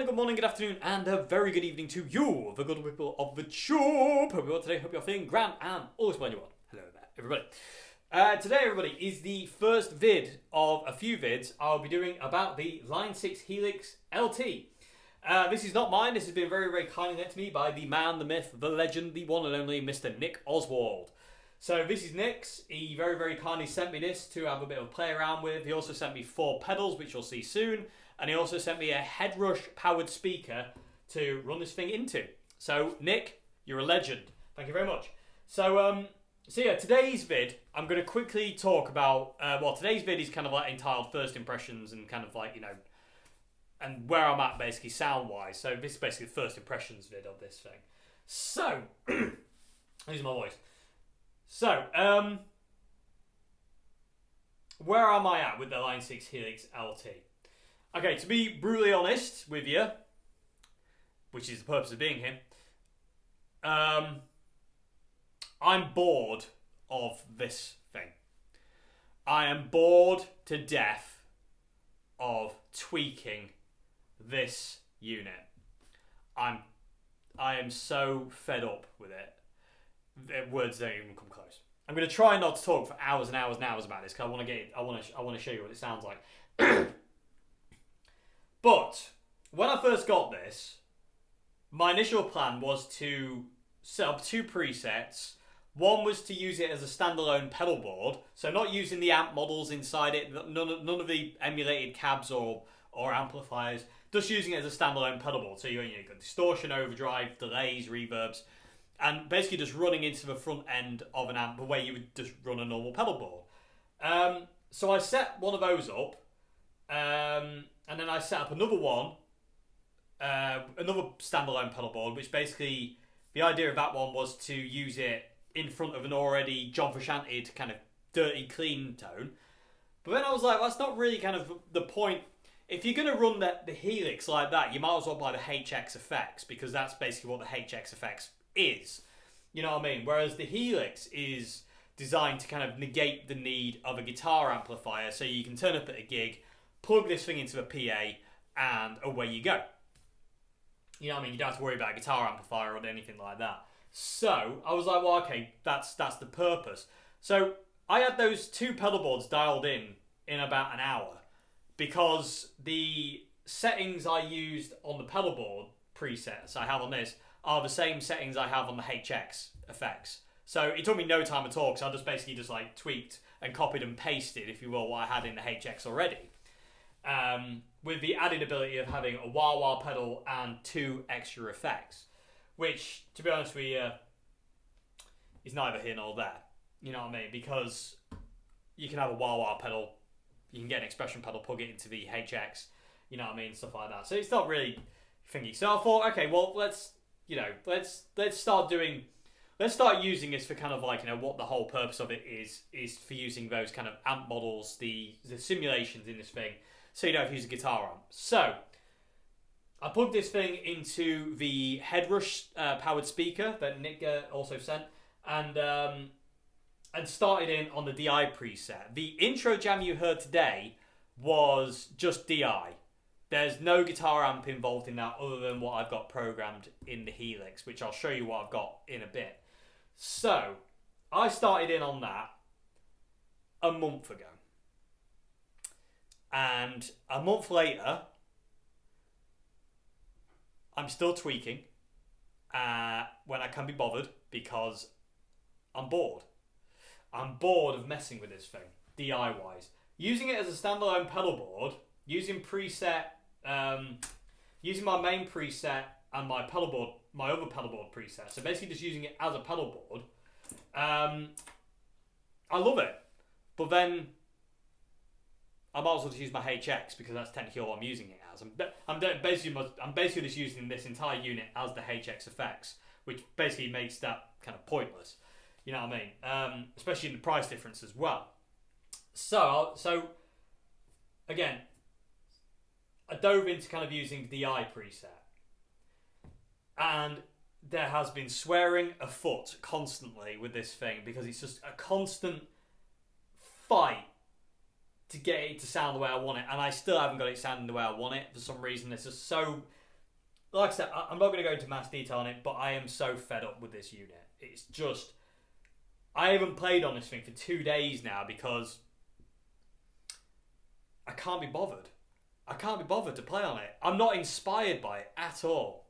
good morning, good afternoon, and a very good evening to you, the good people of the shop. Hope you are today, hope you're feeling grand and all is well in your world. Hello there, everybody. Today, everybody, is the first vid of a few vids I'll be doing about the Line 6 Helix LT. This is not mine. This has been very, very kindly lent to me by the man, the myth, the legend, the one and only Mr. Nick Oswald. So this is Nick's. He very, very kindly sent me this to have a bit of a play around with. He also sent me 4 pedals, which you'll see soon. And he also sent me a Headrush powered speaker to run this thing into. So, Nick, you're a legend. Thank you very much. So yeah, today's vid, I'm going to quickly talk about, today's vid is kind of like entitled First Impressions and kind of like, and where I'm at basically sound-wise. So this is basically the first impressions vid of this thing. So, losing my voice. So, where am I at with the Line 6 Helix LT? Okay, to be brutally honest with you, which is the purpose of being here, I'm bored of this thing. I am bored to death of tweaking this unit. I am so fed up with it. Words don't even come close. I'm going to try not to talk for hours and hours and hours about this because I want to show you what it sounds like. But when I first got this, my initial plan was to set up 2 presets. One was to use it as a standalone pedal board, so not using the amp models inside it, none of the emulated cabs or amplifiers, just using it as a standalone pedal board. So you've got distortion, overdrive, delays, reverbs, and basically just running into the front end of an amp the way you would just run a normal pedal board. So I set one of those up. And then I set up another one, another standalone pedal board, which basically, the idea of that one was to use it in front of an already John Fruscianted kind of dirty, clean tone. But then I was like, well, that's not really kind of the point. If you're going to run the Helix like that, you might as well buy the HX effects, because that's basically what the HX effects is. You know what I mean? Whereas the Helix is designed to kind of negate the need of a guitar amplifier, so you can turn up at a gig, plug this thing into a PA, and away you go. You know what I mean? You don't have to worry about a guitar amplifier or anything like that. So I was like, well, okay, that's the purpose. So I had those 2 pedal boards dialed in about an hour, because the settings I used on the pedal board presets I have on this are the same settings I have on the HX effects. So it took me no time at all, because I just basically like tweaked and copied and pasted, if you will, what I had in the HX already. With the added ability of having a wah-wah pedal and 2 extra effects, which, to be honest with you, is neither here nor there. You know what I mean? Because you can have a wah-wah pedal, you can get an expression pedal, plug it into the HX, you know what I mean, stuff like that. So it's not really thingy. So I thought, okay, well, let's start using this for kind of like, what the whole purpose of it is for using those kind of amp models, the simulations in this thing, so you don't have to use a guitar amp. So I plugged this thing into the Headrush powered speaker that Nick also sent, and started in on the DI preset. The intro jam you heard today was just DI. There's no guitar amp involved in that other than what I've got programmed in the Helix, which I'll show you what I've got in a bit. So I started in on that a month ago. And a month later, I'm still tweaking when I can be bothered, because I'm bored. I'm bored of messing with this thing, DI-wise. Using it as a standalone pedal board, using my main preset and my other pedal board preset, so basically just using it as a pedal board, I love it. But then I might as well just use my HX, because that's technically all I'm using it as. I'm basically just using this entire unit as the HX effects, which basically makes that kind of pointless. You know what I mean? Especially in the price difference as well. So again, I dove into kind of using the DI preset, and there has been swearing afoot constantly with this thing, because it's just a constant fight to get it to sound the way I want it, and I still haven't got it sounding the way I want it for some reason. It's just so like I said, I'm not going to go into mass detail on it, but I am so fed up with this unit. It's just, I haven't played on this thing for 2 days now because I can't be bothered. I can't be bothered to play on it. I'm not inspired by it at all.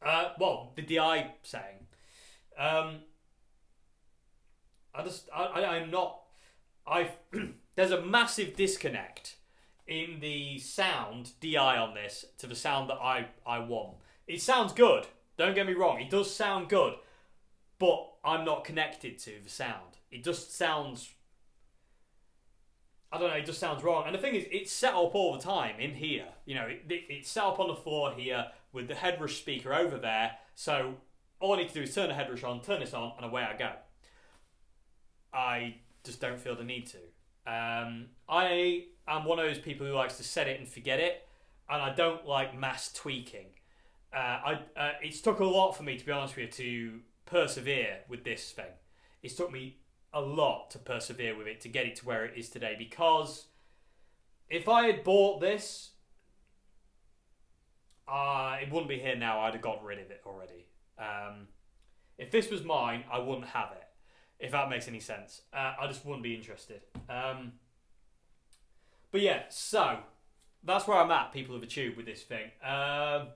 Well, the DI setting. I'm not. There's a massive disconnect in the sound DI on this to the sound that I want. It sounds good. Don't get me wrong. It does sound good, but I'm not connected to the sound. It just sounds. I don't know, it just sounds wrong. And the thing is, it's set up all the time in here. You know, it's set up on the floor here with the headrush speaker over there. So all I need to do is turn the headrush on, turn this on, and away I go. I just don't feel the need to. I am one of those people who likes to set it and forget it, and I don't like mass tweaking. It's took a lot for me, to be honest with you, to persevere with this thing. It's took me a lot to persevere with it to get it to where it is today, because if I had bought this, it wouldn't be here now. I'd have got rid of it already. If this was mine, I wouldn't have it, if that makes any sense. I just wouldn't be interested. But yeah, so that's where I'm at, people of the tube, with this thing. Can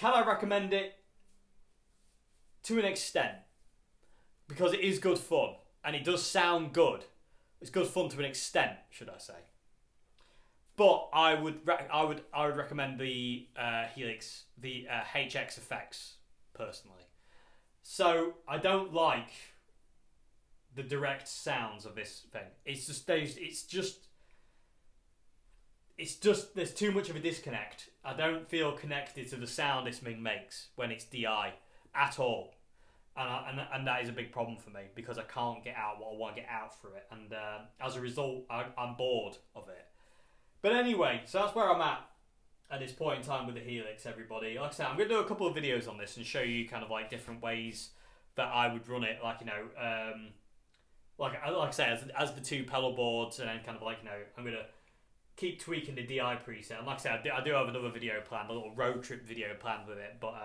I recommend it? To an extent. Because it is good fun, and it does sound good. It's good fun to an extent, should I say? But I would recommend the Helix, the HX effects personally. So I don't like the direct sounds of this thing. It's just there's too much of a disconnect. I don't feel connected to the sound this thing makes when it's DI at all. And that is a big problem for me, because I can't get out what I want to get out through it, and as a result I'm bored of it. But anyway, so that's where I'm at this point in time with the Helix, everybody. Like I said, I'm going to do a couple of videos on this and show you kind of like different ways that I would run it, like, you know, like I say, as the two pedal boards, and then kind of like, you know, I'm going to keep tweaking the DI preset. And like I said, I do have another video planned, a little road trip video planned with it, but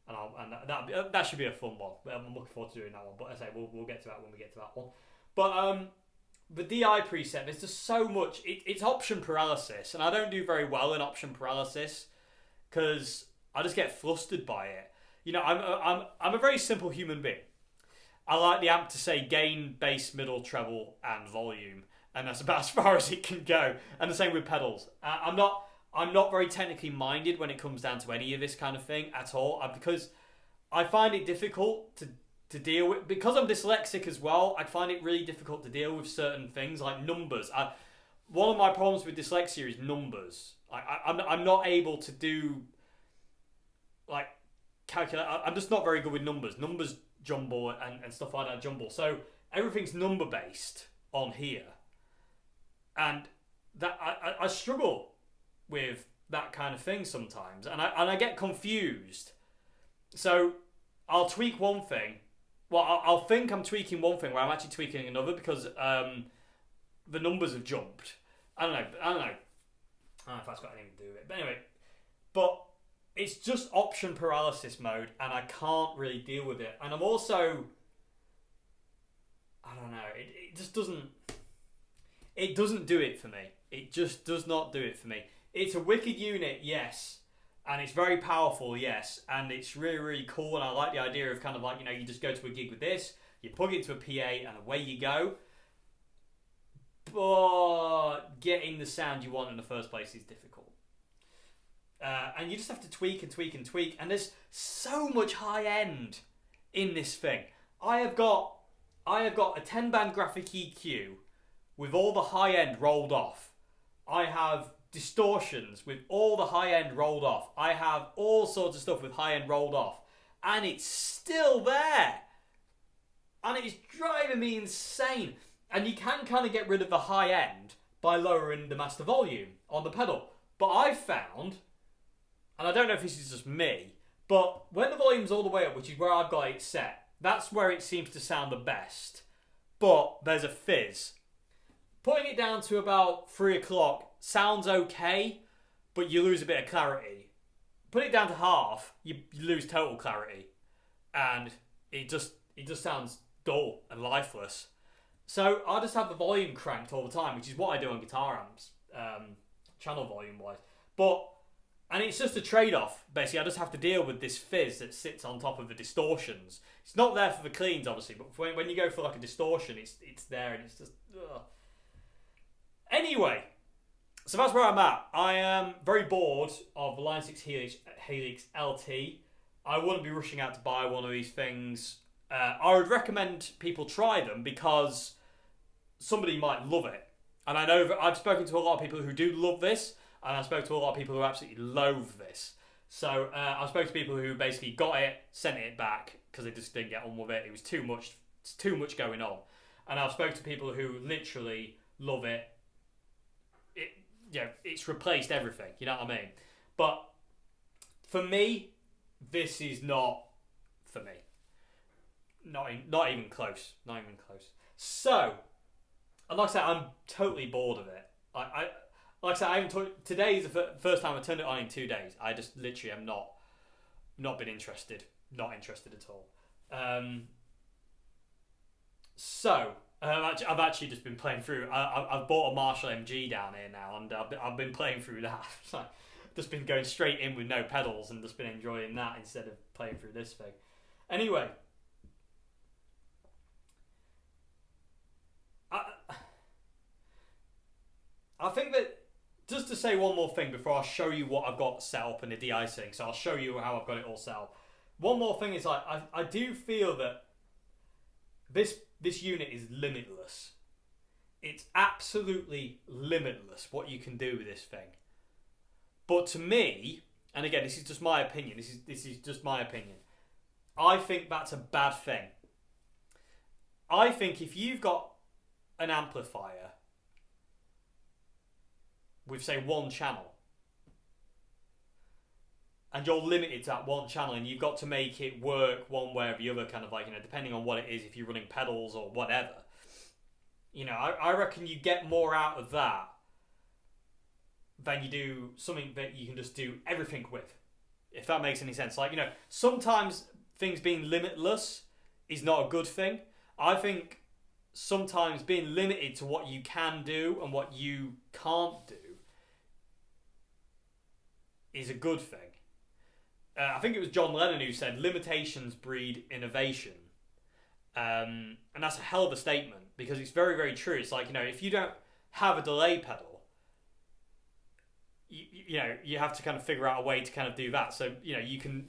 and that should be a fun one. I'm looking forward to doing that one. But as I say, we'll get to that when we get to that one. But the DI preset, there's just so much. It's option paralysis, and I don't do very well in option paralysis because I just get flustered by it. You know, I'm a very simple human being. I like the amp to say gain, bass, middle, treble, and volume, and that's about as far as it can go. And the same with pedals. I'm not very technically minded when it comes down to any of this kind of thing at all, because I find it difficult to deal with. Because I'm dyslexic as well, I find it really difficult to deal with certain things like numbers. One of my problems with dyslexia is numbers. I'm not able to do, like, calculate. I'm just not very good with numbers. Numbers jumble and stuff like that jumble. So everything's number based on here, and that I struggle with that kind of thing sometimes, and I get confused. So I'll tweak one thing. Well, I'll think I'm tweaking one thing where I'm actually tweaking another, because the numbers have jumped. I don't know if that's got anything to do with it. But anyway, it's just option paralysis mode, and I can't really deal with it. And I'm also, I don't know, it just doesn't do it for me. It just does not do it for me. It's a wicked unit, yes, and it's very powerful, yes, and it's really, really cool, and I like the idea of kind of like, you know, you just go to a gig with this, you plug it into a PA, and away you go. But getting the sound you want in the first place is difficult. And you just have to tweak and tweak and tweak, and there's so much high end in this thing. I have got a 10-band graphic EQ with all the high end rolled off. I have distortions with all the high end rolled off. I have all sorts of stuff with high end rolled off, and it's still there, and it's driving me insane. And you can kind of get rid of the high end by lowering the master volume on the pedal, but I've found, and I don't know if this is just me, but when the volume's all the way up, which is where I've got it set, that's where it seems to sound the best. But there's a fizz. Putting it down to about 3 o'clock sounds okay, but you lose a bit of clarity. put it down to half, you lose total clarity, and it just sounds dull and lifeless. So I just have the volume cranked all the time, which is what I do on guitar amps, channel volume wise. And it's just a trade-off. Basically, I just have to deal with this fizz that sits on top of the distortions. It's not there for the cleans, obviously, but when you go for like a distortion, it's there, and it's just. Ugh. Anyway, so that's where I'm at. I am very bored of the Line 6 Helix LT. I wouldn't be rushing out to buy one of these things. I would recommend people try them because somebody might love it. And I know that I've spoken to a lot of people who do love this, and I've spoken to a lot of people who absolutely loathe this. So I've spoken to people who basically got it, sent it back because they just didn't get on with it. It was too much. It's too much going on. And I've spoken to people who literally love it. It's replaced everything. You know what I mean? But for me, this is not for me. Not even close. Not even close. So, and like I said, I'm totally bored of it. Like I said, I haven't today is the first time I turned it on in 2 days. I just literally am not been interested. Not interested at all. I've actually just been playing through. I've bought a Marshall MG down here now, and I've been playing through that. Just been going straight in with no pedals and just been enjoying that instead of playing through this thing. Anyway, I think that just to say one more thing before I show you what I've got set up in the de-icing, so I'll show you how I've got it all set up. One more thing is I do feel that this unit is limitless. It's absolutely limitless what you can do with this thing. But to me, and again, this is just my opinion. This is just my opinion. I think that's a bad thing. I think if you've got an amplifier with, say, one channel, and you're limited to that one channel, and you've got to make it work one way or the other, kind of like, depending on what it is, if you're running pedals or whatever, I reckon you get more out of that than you do something that you can just do everything with, if that makes any sense. Like, sometimes things being limitless is not a good thing. I think sometimes being limited to what you can do and what you can't do is a good thing. I think it was John Lennon who said limitations breed innovation. And that's a hell of a statement, because it's very, very true. It's like, if you don't have a delay pedal, you have to kind of figure out a way to kind of do that. So, you can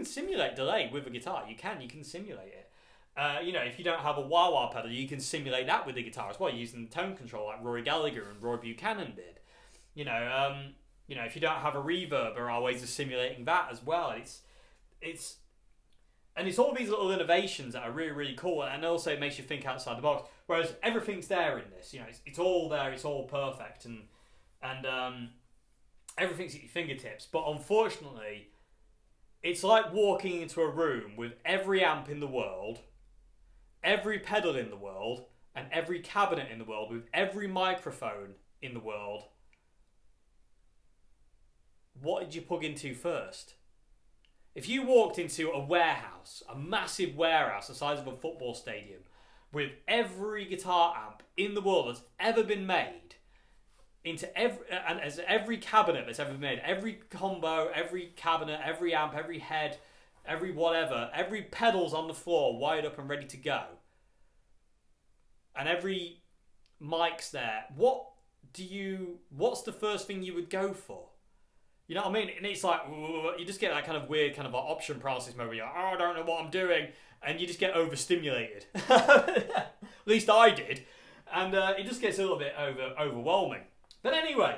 simulate delay with a guitar. You can simulate it. If you don't have a wah-wah pedal, you can simulate that with the guitar as well, using tone control like Rory Gallagher and Roy Buchanan did. If you don't have a reverb, there are ways of simulating that as well. It's all these little innovations that are really, really cool, and also it makes you think outside the box. Whereas everything's there in this, it's all there, it's all perfect, and everything's at your fingertips. But unfortunately, it's like walking into a room with every amp in the world, every pedal in the world, and every cabinet in the world, with every microphone in the world. What did you plug into first? If you walked into a warehouse, a massive warehouse the size of a football stadium, with every guitar amp in the world that's ever been made, every cabinet that's ever been made, every combo, every cabinet, every amp, every head, every whatever, every pedal's on the floor, wired up and ready to go, and every mic's there, what's the first thing you would go for? You know what I mean? And it's like, you just get that kind of weird kind of like option paralysis moment where you're like, I don't know what I'm doing, and you just get overstimulated. At least I did. And it just gets a little bit overwhelming. But anyway,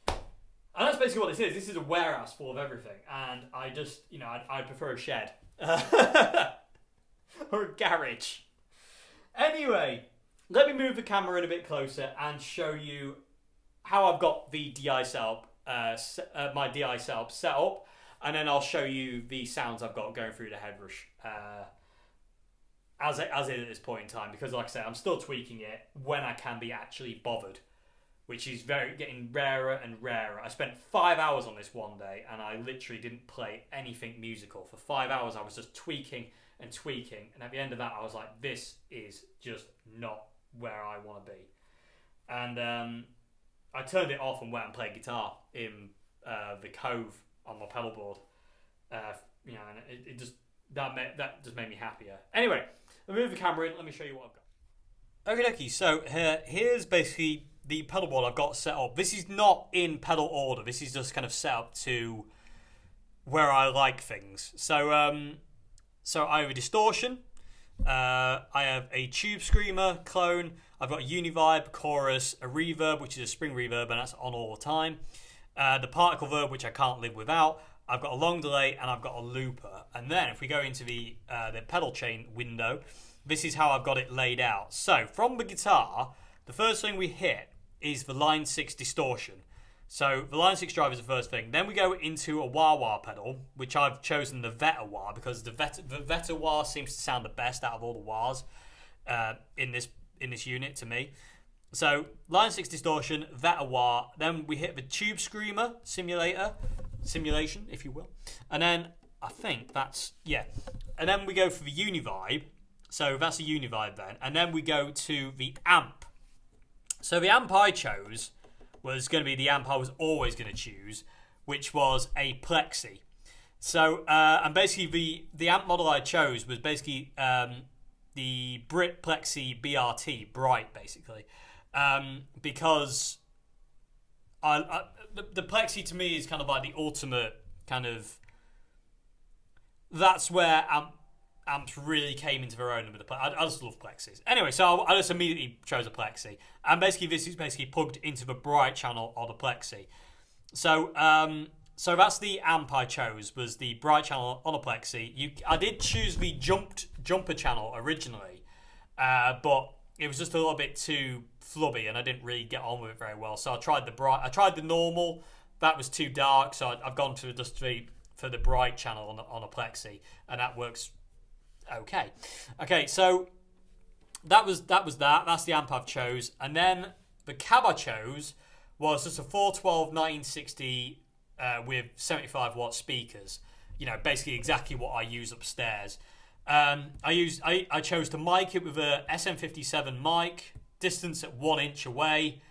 and that's basically what this is. This is a warehouse full of everything, and I just, I prefer a shed. Or a garage. Anyway, let me move the camera in a bit closer and show you how I've got the DI setup. My DI setup set up, and then I'll show you the sounds I've got going through the headrush as it at this point in time, because like I said, I'm still tweaking it when I can be actually bothered. which is getting rarer and rarer. I spent 5 hours on this one day, and I literally didn't play anything musical. For 5 hours, I was just tweaking and tweaking, and at the end of that, I was like, this is just not where I want to be. And I turned it off and went and played guitar in the Cove on my pedal board. And it just that just made me happier. Anyway, let me move the camera in. Let me show you what I've got. Okay, so here's basically the pedal board I've got set up. This is not in pedal order. This is just kind of set up to where I like things. So I have a distortion. I have a Tube Screamer clone. I've got a Univibe, chorus, a reverb, which is a spring reverb, and that's on all the time. The particle verb, which I can't live without. I've got a long delay, and I've got a looper. And then if we go into the pedal chain window, this is how I've got it laid out. So from the guitar, the first thing we hit is the line 6 distortion. So the line 6 drive is the first thing. Then we go into a wah-wah pedal, which I've chosen the Veta wah because the Veta wah seems to sound the best out of all the wahs in this unit to me. So line 6 distortion, Veta wah. Then we hit the Tube Screamer simulation, if you will. And then I think that's, yeah. And then we go for the Univibe. So that's a Univibe then. And then we go to the amp. So the amp I chose was going to be the amp I was always going to choose, which was a Plexi. So, and basically the amp model I chose was basically the Brit Plexi BRT, Bright, basically. Because the Plexi to me is kind of like the ultimate kind of, that's where amps really came into their own with the Plexi. I just love Plexis. Anyway, so I just immediately chose a Plexi. And basically this is basically plugged into the Bright channel of the Plexi. So that's the amp I chose, was the Bright channel on a Plexi. I did choose the jumper channel originally, but it was just a little bit too flubby and I didn't really get on with it very well. So I tried the normal. That was too dark, so I've gone to just for the Bright channel on a Plexi, and that works okay. So that was that. That's the amp I've chose, and then the cab I chose was just a 412 1960 with 75 watt speakers. You know, basically exactly what I use upstairs. I chose to mic it with a SM57 mic, distance at 1 inch away.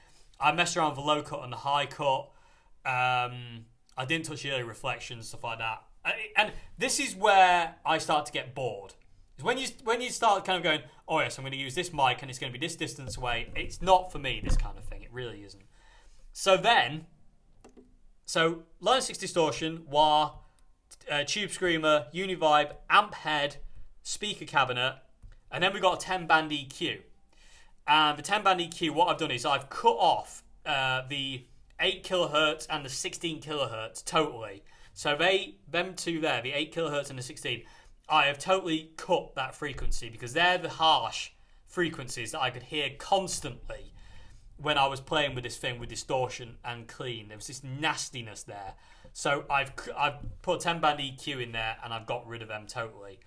I messed around with the low cut and the high cut. I didn't touch the early reflections, stuff like that. And this is where I start to get bored. When you start kind of going, oh yes, I'm going to use this mic and it's going to be this distance away. It's not for me, this kind of thing. It really isn't. So line 6 distortion, wah, Tube Screamer, Univibe, amp head, speaker cabinet, and then we've got a 10-band EQ. And the 10-band EQ, what I've done is I've cut off the 8 kilohertz and the 16 kilohertz totally. So them two there, the 8 kilohertz and the 16, I have totally cut that frequency because they're the harsh frequencies that I could hear constantly when I was playing with this thing with distortion and clean. There was this nastiness there. So I've put a 10-band EQ in there and I've got rid of them totally.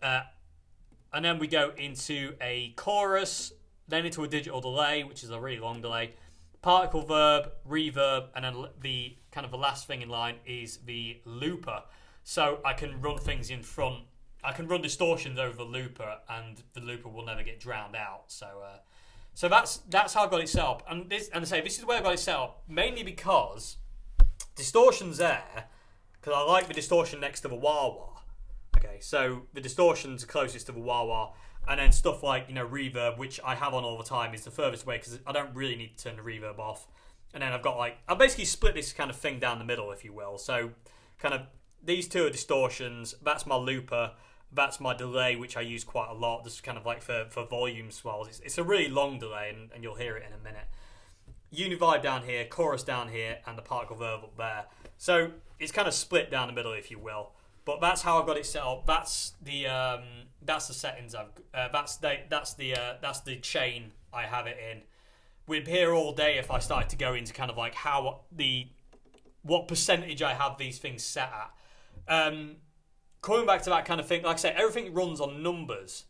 And then we go into a chorus, then into a digital delay, which is a really long delay, particle verb, reverb, and then the last thing in line is the looper. So I can run things in front. I can run distortions over the looper, and the looper will never get drowned out. So that's how I got it set up. And this is where I got it set up, mainly because distortion's there, because I like the distortion next to the wah-wah. Okay, so the distortion's closest to the wah-wah, and then stuff like, reverb, which I have on all the time, is the furthest away because I don't really need to turn the reverb off. And then I've basically split this kind of thing down the middle, if you will. So kind of these two are distortions, that's my looper, that's my delay, which I use quite a lot, just kind of like for volume swells. It's a really long delay, and you'll hear it in a minute. Univibe down here, chorus down here, and the particle verb up there. So it's kind of split down the middle, if you will. But that's how I've got it set up. That's the settings that's the chain I have it in. We'd be here all day if I started to go into kind of like what percentage I have these things set at. Coming back to that kind of thing, like I say, everything runs on numbers,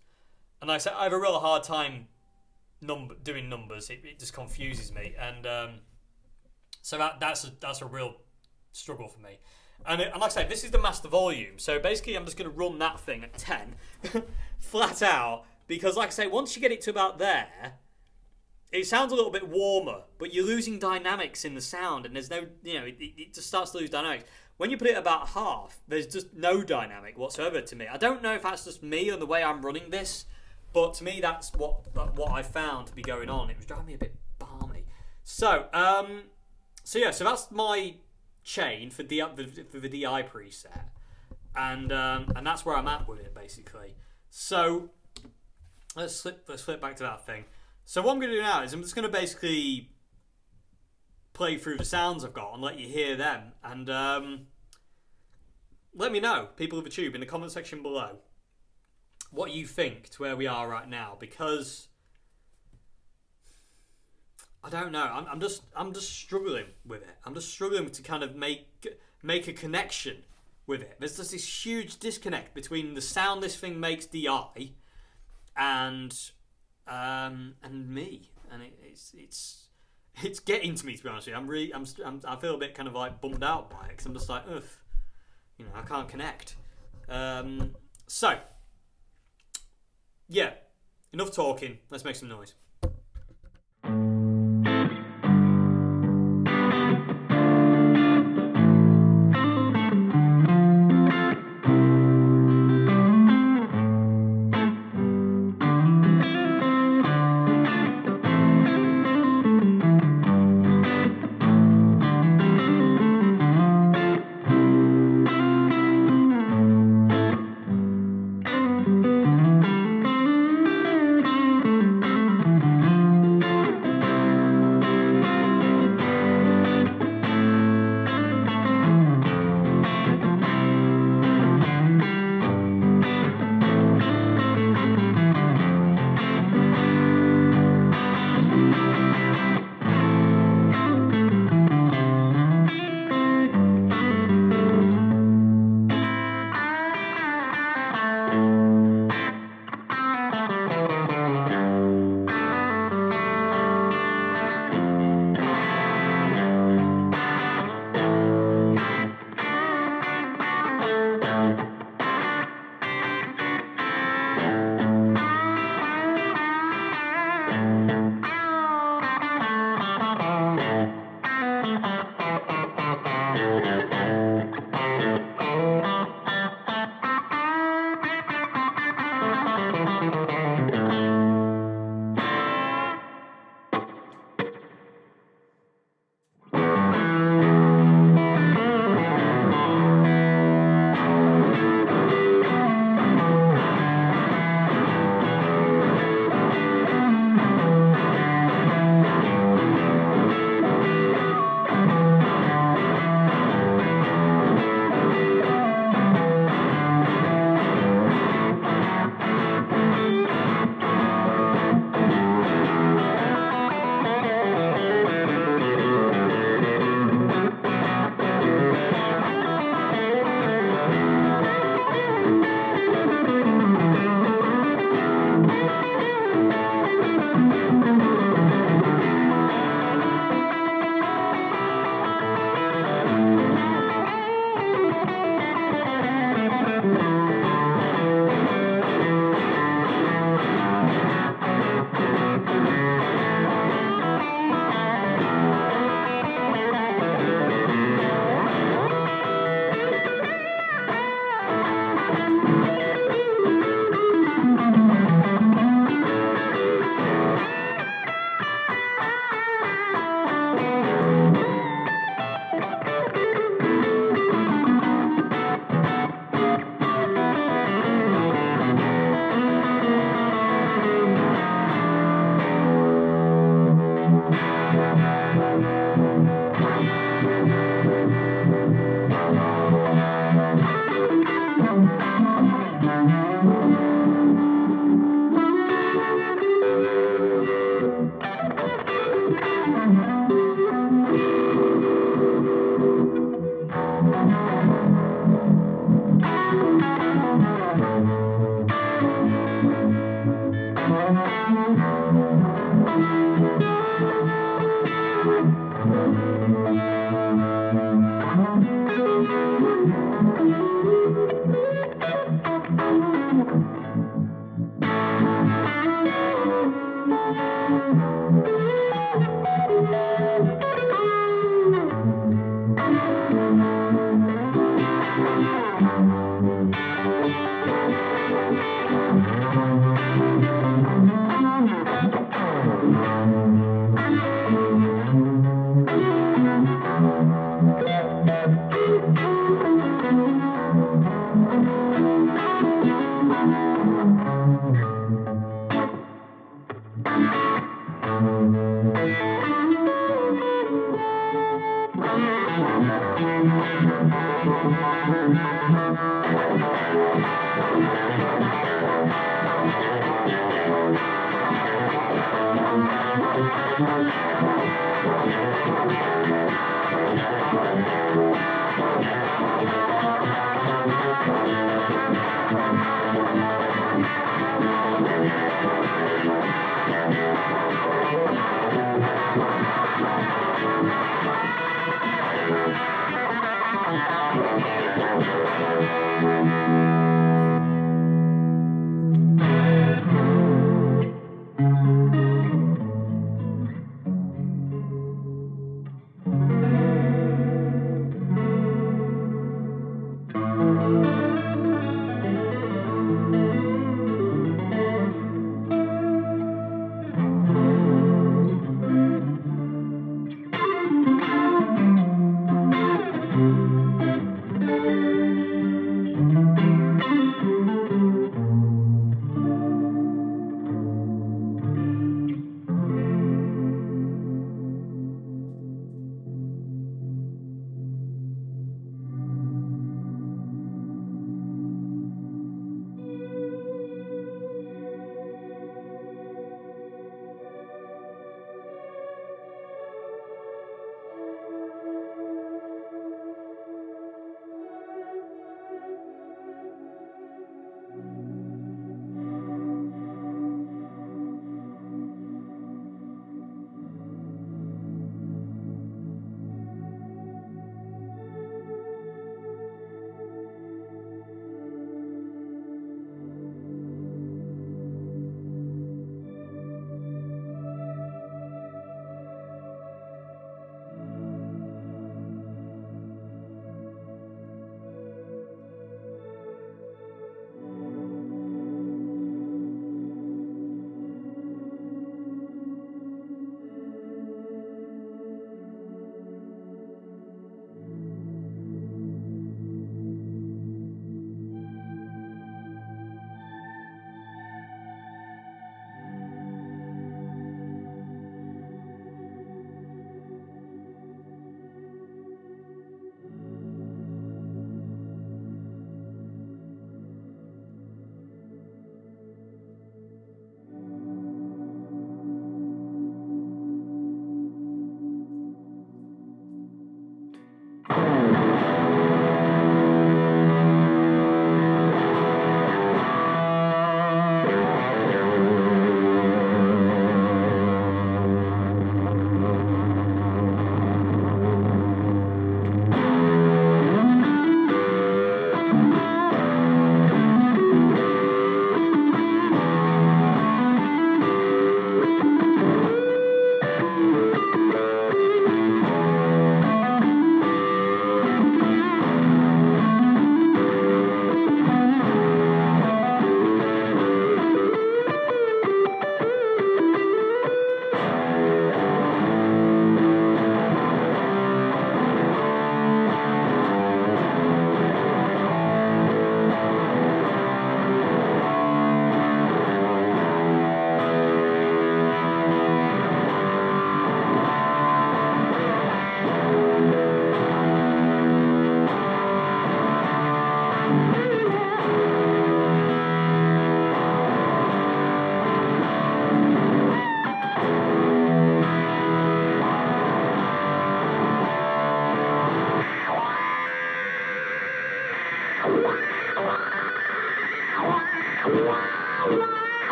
and like I say, I have a real hard time doing numbers. It just confuses me, and so that's a real struggle for me. And like I say, this is the master volume. So basically, I'm just going to run that thing at 10, flat out, because like I say, once you get it to about there, it sounds a little bit warmer, but you're losing dynamics in the sound, and there's no, it just starts to lose dynamics. When you put it about half, there's just no dynamic whatsoever to me. I don't know if that's just me and the way I'm running this, but to me, that's what I found to be going on. It was driving me a bit balmy. So that's my chain for the DI preset, and that's where I'm at with it basically. So let's flip back to that thing. So what I'm going to do now is I'm just going to basically play through the sounds I've got and let you hear them, and let me know, people of the tube, in the comment section below, what you think to where we are right now, because I don't know. I'm just struggling with it. I'm just struggling to kind of make a connection with it. There's just this huge disconnect between the sound this thing makes DI and me, and it's getting to me, to be honest with you. I feel a bit kind of like bummed out by it, because I'm just like, ugh, I can't connect. So yeah, enough talking. Let's make some noise.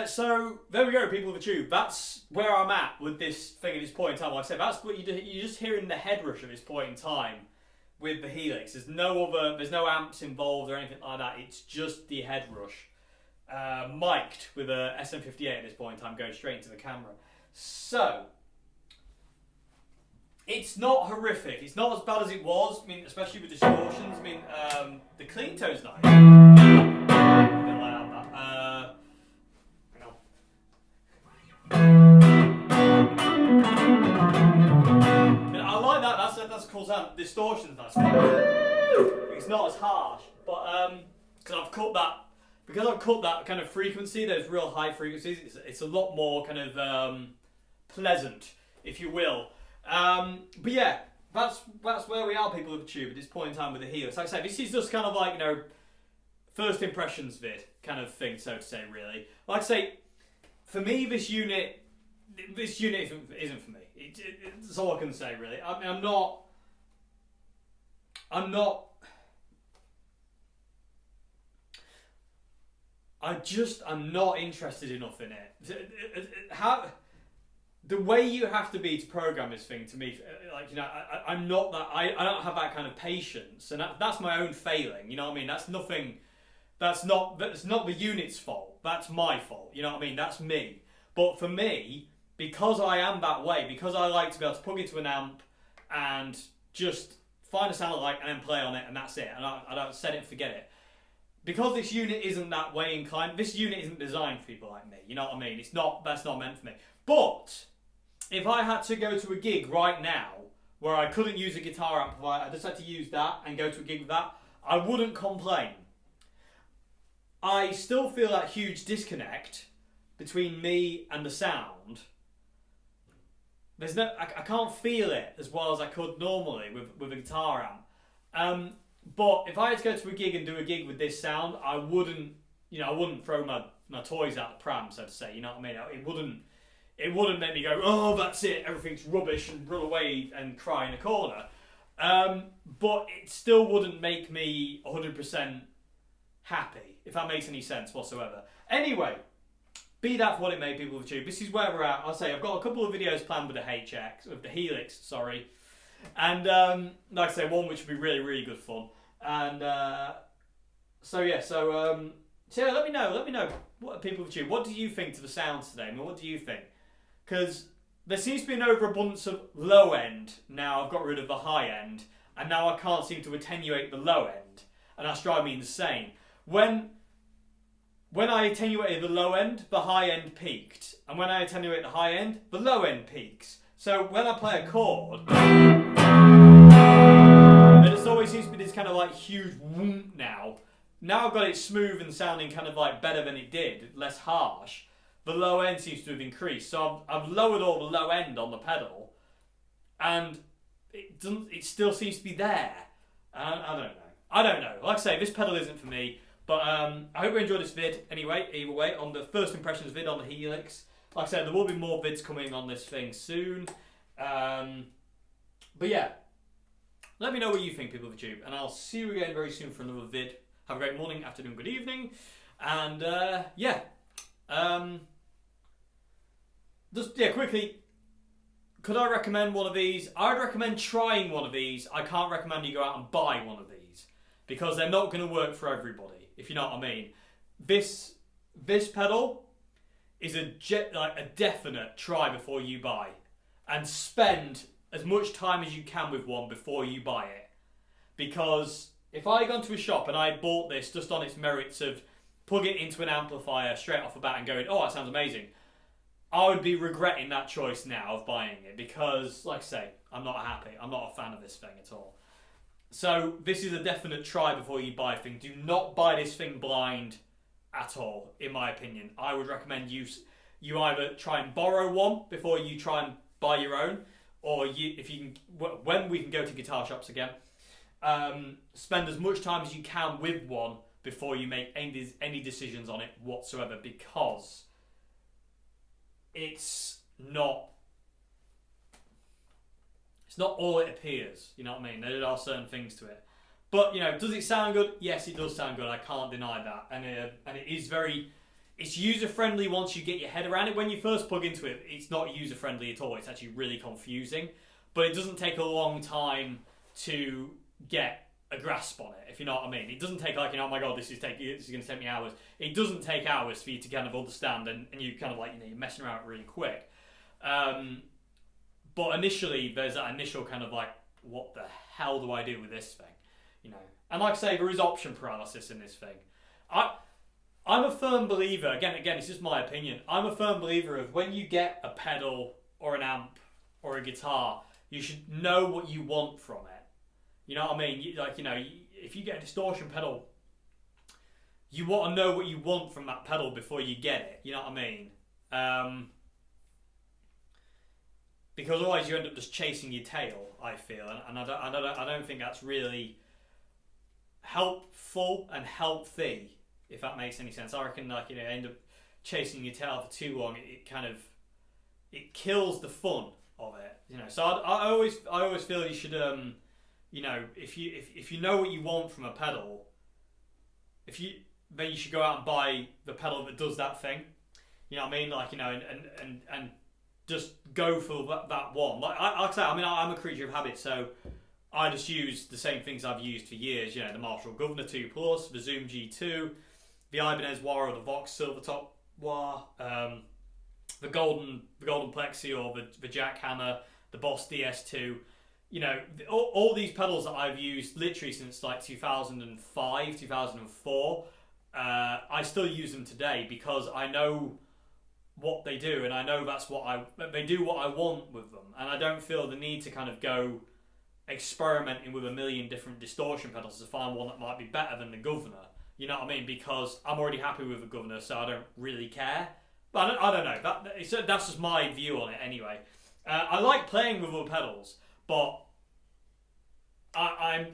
So there we go, people of the tube. That's where I'm at with this thing at this point in time. Like I said, that's what you're just hearing the head rush at this point in time with the Helix. There's no amps involved or anything like that. It's just the head rush, mic'd with a SM58 at this point in time, going straight into the camera. So it's not horrific. It's not as bad as it was. I mean, especially with distortions. I mean, the clean tone's nice. A bit loud, that. I like that. That's cool sound. Distortion's nice. It's not as harsh, but because I've cut that kind of frequency, those real high frequencies, it's a lot more kind of pleasant, if you will. But yeah, that's where we are, people of the tube, at this point in time with the Helix. Like I say, this is just kind of like, first impressions vid kind of thing, so to say, really. Like I say, for me, this unit isn't for me. That's all I can say, really. I mean, I'm not interested enough in it. The way you have to be to program this thing, to me, I'm not that. I don't have that kind of patience, and that's my own failing. You know what I mean? That's nothing. That's not the unit's fault. That's my fault. You know what I mean? That's me. But for me, because I am that way, because I like to be able to plug into an amp and just find a sound I like and then play on it, and that's it. And I don't set it and forget it. Because this unit isn't that way inclined, this unit isn't designed for people like me. You know what I mean? That's not meant for me. But if I had to go to a gig right now where I couldn't use a guitar amplifier, I just had to use that and go to a gig with that, I wouldn't complain. I still feel that huge disconnect between me and the sound. I can't feel it as well as I could normally with a guitar amp. But if I had to go to a gig and do a gig with this sound, I wouldn't throw my toys out the pram, so to say. You know what I mean? It wouldn't make me go, oh, that's it, everything's rubbish, and run away and cry in a corner. But it still wouldn't make me 100% happy, if that makes any sense whatsoever. Anyway, be that for what it may, people of YouTube, this is where we're at. I'll say I've got a couple of videos planned with the Helix, sorry. And like I say, one which would be really, really good fun. And so yeah, let me know, what people of YouTube, what do you think to the sounds today? I mean, what do you think? Because there seems to be an overabundance of low end now. I've got rid of the high end, and now I can't seem to attenuate the low end, and that's driving me insane. When I attenuated the low end, the high end peaked, and when I attenuate the high end, the low end peaks. So when I play a chord, it always seems to be this kind of like huge whoomp now. Now I've got it smooth and sounding kind of like better than it did, less harsh. The low end seems to have increased, so I've lowered all the low end on the pedal, and it still seems to be there. I don't know. Like I say, this pedal isn't for me, but I hope you enjoyed this vid anyway, either way, on the first impressions vid on the Helix. Like I said, there will be more vids coming on this thing soon. But yeah, let me know what you think, people of YouTube, and I'll see you again very soon for another vid. Have a great morning, afternoon, good evening, and just quickly, could I recommend one of these? I'd recommend trying one of these. I can't recommend you go out and buy one of these, because they're not going to work for everybody, if you know what I mean. This pedal is a definite try before you buy, and spend as much time as you can with one before you buy it. Because if I had gone to a shop and I bought this just on its merits of plugging it into an amplifier straight off the bat and going, oh, that sounds amazing, I would be regretting that choice now of buying it, because, like I say, I'm not happy. I'm not a fan of this thing at all. So this is a definite try before you buy thing. Do not buy this thing blind at all, in my opinion. I would recommend you either try and borrow one before you try and buy your own, or when we can go to guitar shops again, spend as much time as you can with one before you make any decisions on it whatsoever, because it's not all it appears, you know what I mean? There are certain things to it. But, you know, does it sound good? Yes, it does sound good. I can't deny that. And it is it's user-friendly once you get your head around it. When you first plug into it, it's not user-friendly at all. It's actually really confusing. But it doesn't take a long time to get a grasp on it, if you know what I mean. It doesn't take like, oh my god, this is going to take me hours. It doesn't take hours for you to kind of understand, and you kind of like, you're messing around really quick. But initially, there's that initial kind of like, what the hell do I do with this thing? And like I say, there is option paralysis in this thing. I'm a firm believer, again, it's just my opinion, I'm a firm believer of when you get a pedal or an amp or a guitar, you should know what you want from it. You know what I mean? If you get a distortion pedal, you want to know what you want from that pedal before you get it. You know what I mean? Because otherwise you end up just chasing your tail, I feel, and I don't think that's really helpful and healthy, if that makes any sense. I reckon end up chasing your tail for too long, it kills the fun of it. So I always feel you should if you know what you want from a pedal, then you should go out and buy the pedal that does that thing. You know what I mean? And just go for that one. Like I say, I'm a creature of habit, so I just use the same things I've used for years. The Marshall Governor 2 Plus, the Zoom G2, the Ibanez Wah or the Vox Silvertop Wah, the Golden Plexi or the Jackhammer, the Boss DS2. All these pedals that I've used literally since like 2005, 2004, I still use them today because I know what they do, and I know they do what I want with them, and I don't feel the need to kind of go experimenting with a million different distortion pedals to find one that might be better than the Governor. You know what I mean? Because I'm already happy with the Governor, so I don't really care. But I don't know. That's just my view on it anyway. I like playing with other pedals, but I'm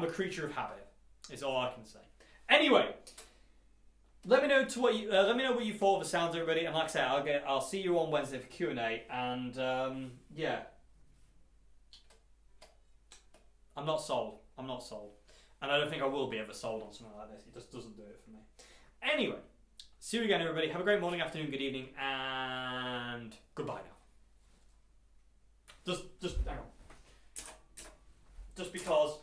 a creature of habit. Is all I can say. Anyway, let me know what you thought of the sounds, everybody. And like I say, I'll see you on Wednesday for Q&A. And I'm not sold. And I don't think I will be ever sold on something like this. It just doesn't do it for me. Anyway, see you again, everybody. Have a great morning, afternoon, good evening, and goodbye now. Just hang on. Just because